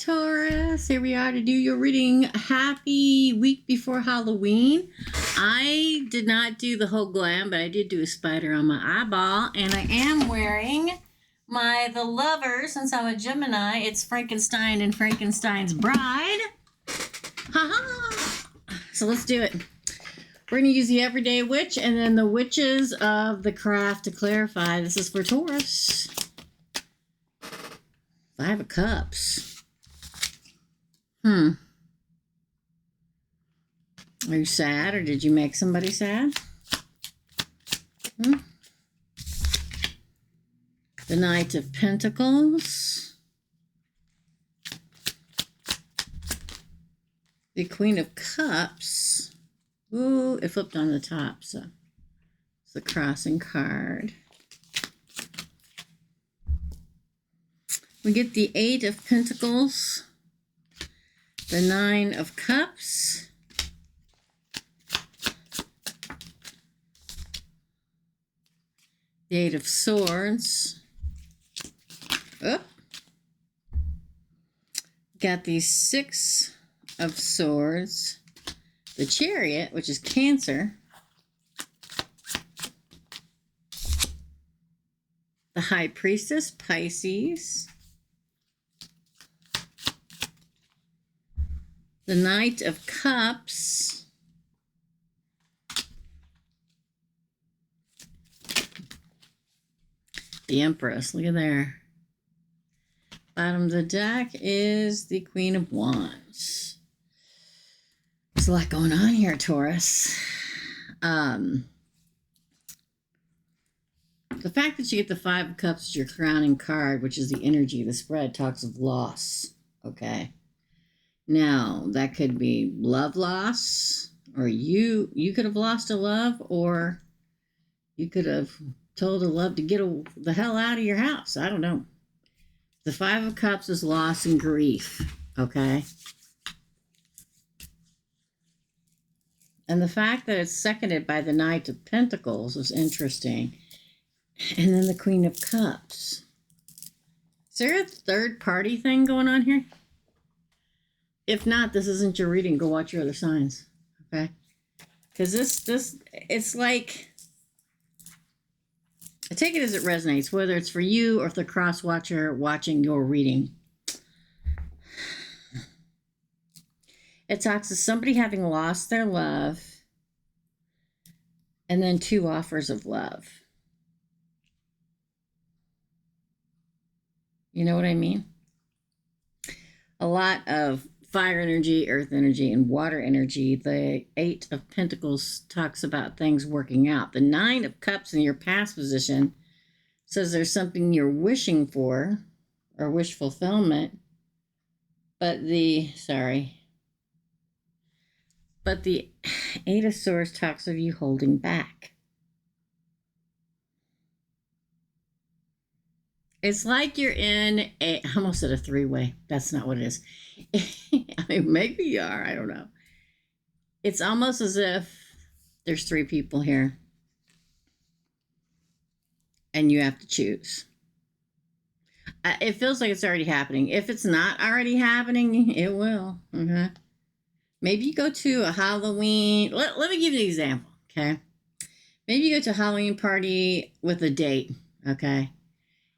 Taurus. Here we are to do your reading. Happy week before Halloween. I did not do the whole glam, but I did do a spider on my eyeball, and I am wearing the lover. Since I'm a Gemini, it's Frankenstein and Frankenstein's Bride. Ha-ha! So let's do it. We're going to use the Everyday Witch and then the Witches of the Craft to clarify. This is for Taurus. Five of Cups. Are you sad, or did you make somebody sad? The Knight of Pentacles. The Queen of Cups. Ooh, it flipped on the top, so it's the crossing card. We get the Eight of Pentacles. The Nine of Cups. The Eight of Swords. Oh. Got the Six of Swords. The Chariot, which is Cancer. The High Priestess, Pisces. The Knight of Cups. The Empress, look at there. Bottom of the deck is the Queen of Wands. There's a lot going on here, Taurus. The fact that you get the Five of Cups as your crowning card, which is the energy, the spread, talks of loss, okay? Now, that could be love loss, or you could have lost a love, or you could have told a love to get the hell out of your house. I don't know. The Five of Cups is loss and grief, okay? And the fact that it's seconded by the Knight of Pentacles is interesting. And then the Queen of Cups. Is there a third party thing going on here? If not, this isn't your reading. Go watch your other signs, okay? Because this, it's like, I take it as it resonates, whether it's for you or if the cross watcher watching your reading. It talks of somebody having lost their love and then two offers of love. You know what I mean? A lot of fire energy, earth energy, and water energy. The Eight of Pentacles talks about things working out. The Nine of Cups in your past position says there's something you're wishing for or wish fulfillment. But the Eight of Swords talks of you holding back. It's like you're in I almost said a three-way. That's not what it is. I mean, maybe you are. I don't know. It's almost as if there's three people here. And you have to choose. It feels like it's already happening. If it's not already happening, it will. Okay. Maybe you go to a Halloween. Let me give you an example. Okay. Maybe you go to a Halloween party with a date. Okay.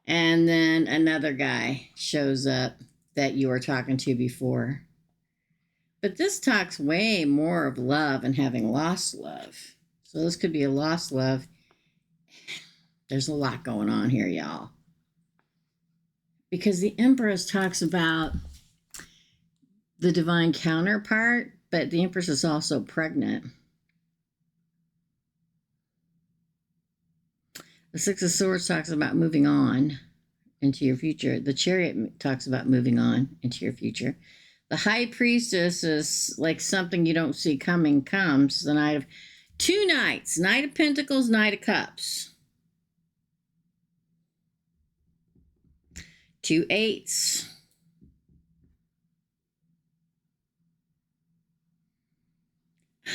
And then another guy shows up that you were talking to before. But this talks way more of love and having lost love. So this could be a lost love. There's a lot going on here, y'all. Because the Empress talks about the divine counterpart, but the Empress is also pregnant. The Six of Swords talks about moving on into your future. The Chariot talks about moving on into your future. The High Priestess is like something you don't see coming comes. The Knight of two Knights. Knight of Pentacles, Knight of Cups. Two Eights.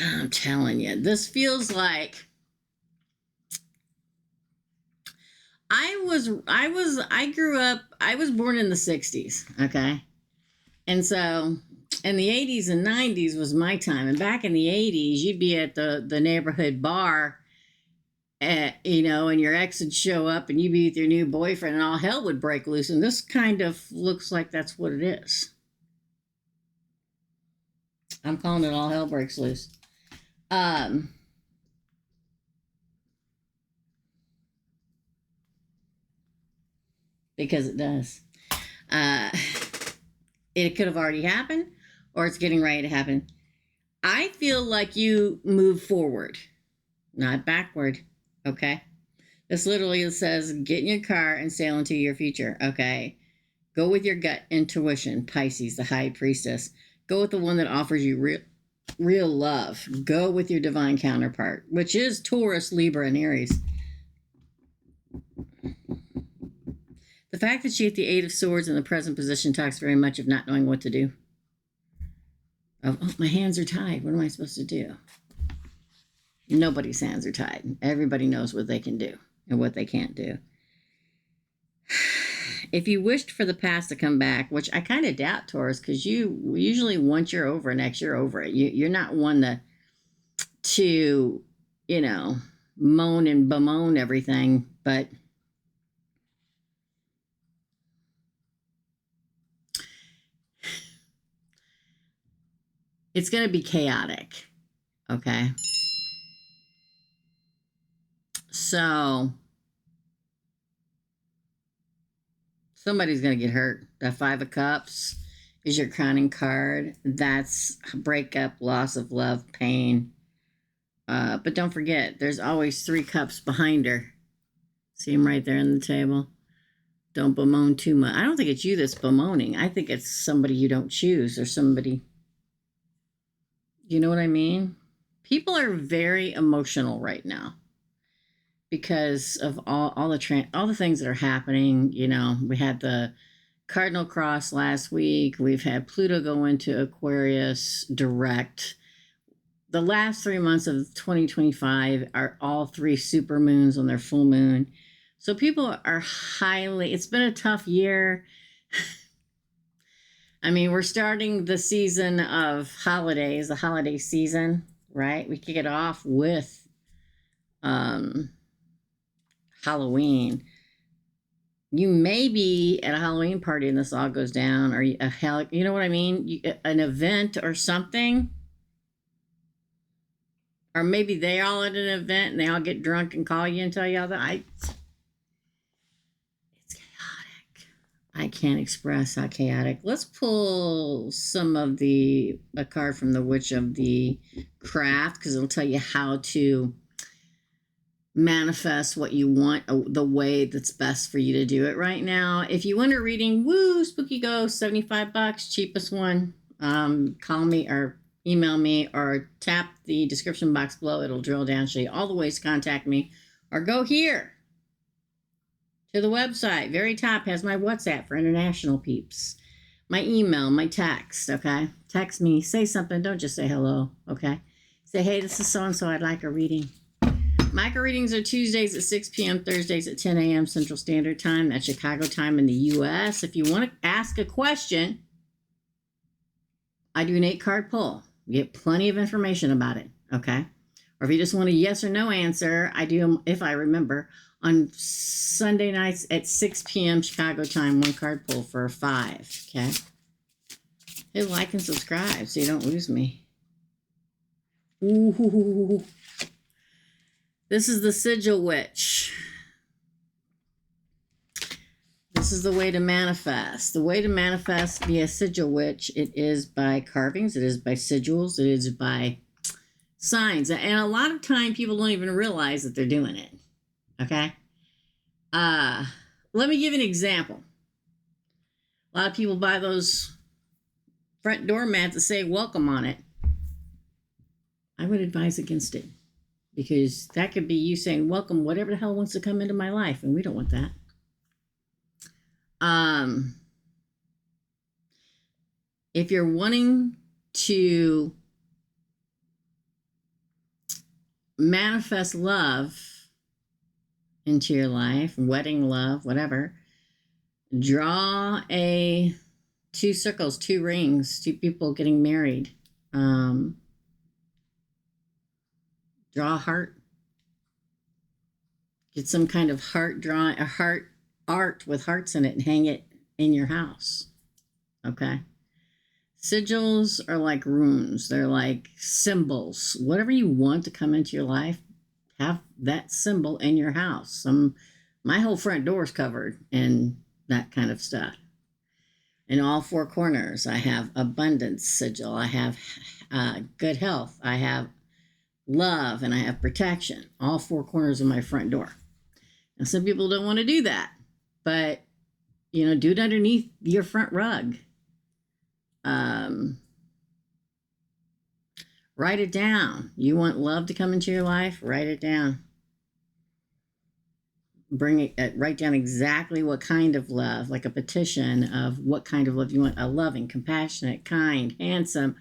I'm telling you, this feels like I was born in the 60s, okay? And so in the 80s and 90s was my time. And back in the 80s, you'd be at the neighborhood bar, and your ex would show up and you'd be with your new boyfriend and all hell would break loose. And this kind of looks like that's what it is. I'm calling it all hell breaks loose. Because it does. It could have already happened, or it's getting ready to happen. I feel like you move forward, not backward. Okay. This literally says, get in your car and sail into your future. Okay. Go with your gut intuition, Pisces, the high priestess. Go with the one that offers you real love. Go with your divine counterpart, which is Taurus, Libra, and Aries. The fact that you get the Eight of Swords in the present position talks very much of not knowing what to do. Oh, my hands are tied. What am I supposed to do? Nobody's hands are tied. Everybody knows what they can do and what they can't do. If you wished for the past to come back, which I kind of doubt, Taurus, because you usually once you're over next, you're over it. You're not one to moan and bemoan everything, but it's going to be chaotic. Okay. So somebody's going to get hurt. That Five of Cups is your crowning card. That's breakup, loss of love, pain. But don't forget, there's always 3 cups behind her. See them right there on the table. Don't bemoan too much. I don't think it's you that's bemoaning. I think it's somebody you don't choose, or somebody. You know what I mean? People are very emotional right now because of all the things that are happening. We had the Cardinal Cross last week. We've had Pluto go into Aquarius direct. The last 3 months of 2025 are all 3 super moons on their full moon. So people are it's been a tough year. I mean, we're starting the season of holidays, the holiday season, right? We kick it off with Halloween. You may be at a Halloween party and this all goes down, or you know what I mean? An event or something. Or maybe they're all at an event and they all get drunk and call you and tell you all that. It's chaotic. I can't express how chaotic. Let's pull some of a card from the Witch of the Craft, because it'll tell you how to manifest what you want, the way that's best for you to do it right now. If you want a reading, spooky ghost, $75, cheapest one. Call me or email me or tap the description box below. It'll drill down, show you all the ways to contact me, or go here to the website. Very top has my WhatsApp for international peeps, my email, my text. Okay, text me, say something, don't just say hello. Okay, say, hey, this is so and so, I'd like a reading. Micro readings are Tuesdays at 6 p.m., Thursdays at 10 a.m. Central Standard Time. That's Chicago time in the U.S. If you want to ask a question, I do an 8-card pull. You get plenty of information about it, okay? Or if you just want a yes or no answer, I do them, if I remember, on Sunday nights at 6 p.m. Chicago time, 1-card pull for 5, okay? Hit like and subscribe so you don't lose me. Ooh. This is the Sigil Witch. This is the way to manifest. The way to manifest via Sigil Witch, it is by carvings, it is by sigils, it is by signs. And a lot of time people don't even realize that they're doing it. Okay? Let me give you an example. A lot of people buy those front door mats that say welcome on it. I would advise against it, because that could be you saying welcome whatever the hell wants to come into my life, and we don't want that. If you're wanting to manifest love into your life, wedding love, whatever, draw a 2 circles, 2 rings, 2 people getting married. Draw a heart. Get some kind of heart drawing, a heart art with hearts in it, and hang it in your house. Okay. Sigils are like runes. They're like symbols. Whatever you want to come into your life, have that symbol in your house. My whole front door is covered in that kind of stuff. In all 4 corners, I have abundance sigil. I have good health. I have love, and I have protection. All 4 corners of my front door. And some people don't want to do that, but do it underneath your front rug. Write it down. You want love to come into your life? Write it down. Write down exactly what kind of love, like a petition of what kind of love you want. A loving, compassionate, kind, handsome,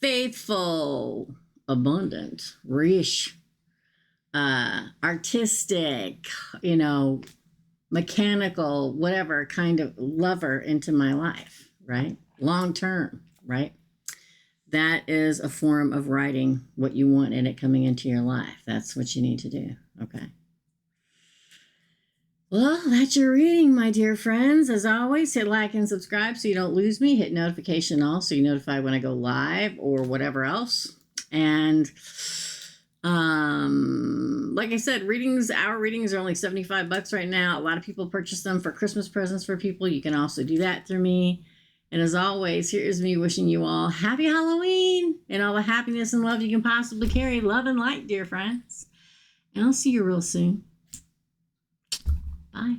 faithful, abundant, rich, artistic, mechanical, whatever kind of lover into my life, right? Long term, right? That is a form of writing what you want in it coming into your life. That's what you need to do, okay? Well, that's your reading, my dear friends. As always, hit like and subscribe so you don't lose me. Hit notification all so you're notified when I go live or whatever else. And like I said, our readings are only $75 right now. A lot of people purchase them for Christmas presents for people. You can also do that through me. And as always, here is me wishing you all happy Halloween and all the happiness and love you can possibly carry. Love and light, dear friends. And I'll see you real soon. Bye.